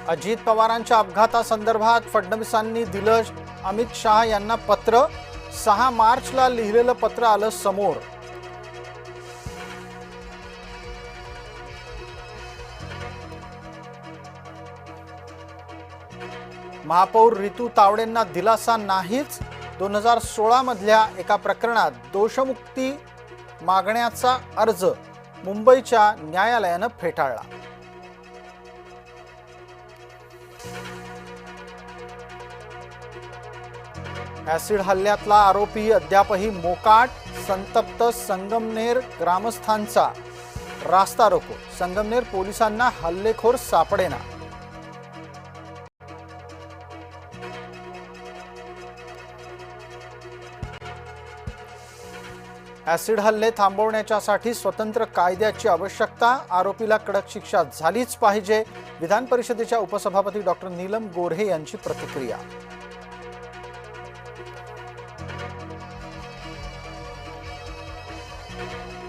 अजित पवारांच्या अपघातासंदर्भात फडणवीसांनी दिलं अमित शहा यांना पत्र। 6 मार्चला लिहिलेलं पत्र आलं समोर। महापौर रितू तावडेंना दिलासा नाहीच। 2016 मधल्या एका प्रकरणात दोषमुक्ती मागण्याचा अर्ज मुंबईच्या न्यायालयानं फेटाळला। ऍसिड हल्ल्यातला आरोपी अद्यापही मोकाट। संतप्त संगमनेर ग्रामस्थांचा रास्ता रोको। संगमनेर पोलिसांना हल्लेखोर सापडेना। ऍसिड हल्ले थांबवण्यासाठी स्वतंत्र कायद्याची आवश्यकता। आरोपीला कडक शिक्षा झालीच पाहिजे। विधान परिषदेच्या उपसभापती डॉक्टर नीलम गोऱ्हे यांची प्रतिक्रिया।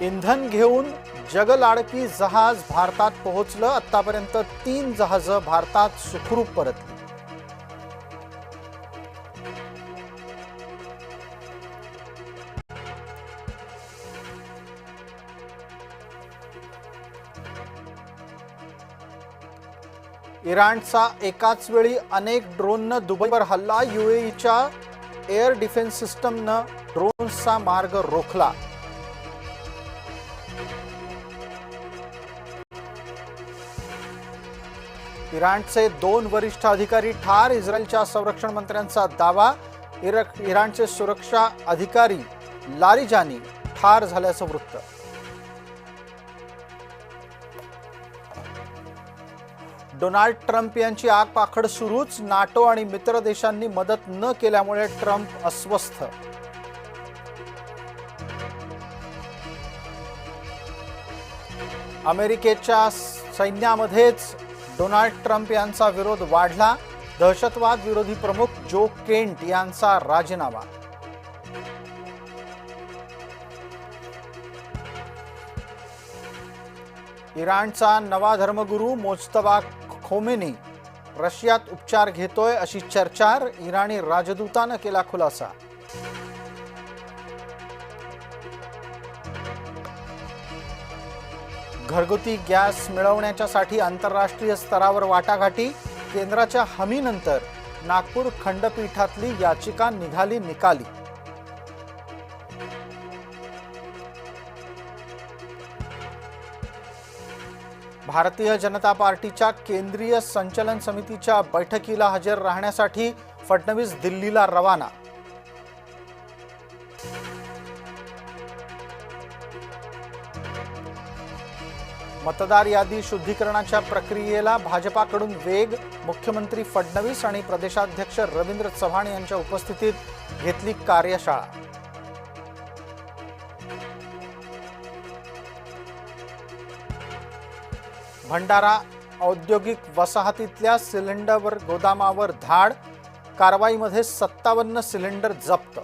इंधन घेऊन जगलाडकी जहाज भारतात पोहोचलं। आतापर्यंत 3 जहाजं भारतात सुखरूप परतली। इराणचा एकाच वेळी अनेक ड्रोननं दुबईवर हल्ला। यूएईच्या एअर डिफेन्स सिस्टमनं ड्रोन्सचा मार्ग रोखला। इराणचे 2 वरिष्ठ अधिकारी ठार। इस्रायलच्या संरक्षण मंत्र्यांचा दावा। इराणचे सुरक्षा अधिकारी लारिजानी ठार झाल्याचं वृत्त। डोनाल्ड ट्रम्प यांची आगपाखड सुरूच। नाटो आणि मित्र देशांनी मदत न केल्यामुळे ट्रम्प अस्वस्थ। अमेरिकेच्या सैन्यामध्येच डोनाल्ड ट्रम्प यांचा विरोध वाढला। दहशतवाद विरोधी प्रमुख जो केंट यांचा राजीनामा। इराणचा नवा धर्मगुरू मोज्तबा खोमेनी रशियात उपचार घेतोय अशी चर्चा। इराणी राजदूतानं केला खुलासा। घरगुती गॅस मिळवण्यासाठी आंतरराष्ट्रीय स्तरावर वाटाघाटी। केंद्राच्या हमीनंतर नागपूर खंडपीठातली याचिका निघाली निकाली। भारतीय जनता पार्टीच्या केंद्रीय संचलन समितीच्या बैठकीला हजर राहण्यासाठी फडणवीस दिल्लीला रवाना। मतदार यादी शुद्धीकरणाच्या प्रक्रियेला भाजपाकडून वेग। मुख्यमंत्री फडणवीस आणि प्रदेशाध्यक्ष रवींद्र चव्हाण यांच्या उपस्थितीत घेतली कार्यशाळा। भंडारा औद्योगिक वसाहतीतल्या सिलेंडर गोदामावर धाड। कारवाईमध्ये 57 सिलेंडर जप्त।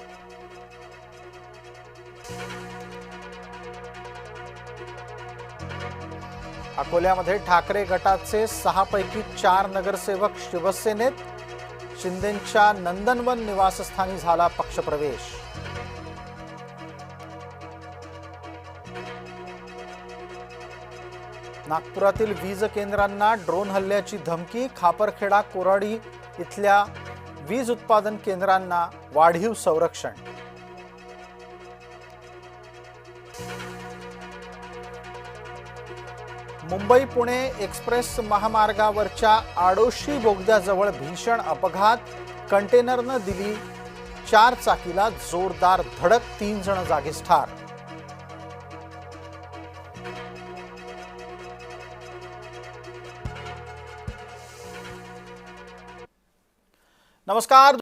अकोल्यामध्ये ठाकरे गटाचे 6 पैकी 4 नगरसेवक शिवसेनेत। शिंदेंच्या नंदनवन निवासस्थानी झाला पक्षप्रवेश। नागपुरातील वीज केंद्रांना ड्रोन हल्ल्याची धमकी। खापरखेडा कोराडी इथल्या वीज उत्पादन केंद्रांना वाढीव संरक्षण। मुंबई पुणे एक्सप्रेस महामार्गावरच्या आडोशी बोगद्याजवळ भीषण अपघात। कंटेनरनं दिली 4 चाकीला जोरदार धडक। 3 जण जागीच ठार। नमस्कार।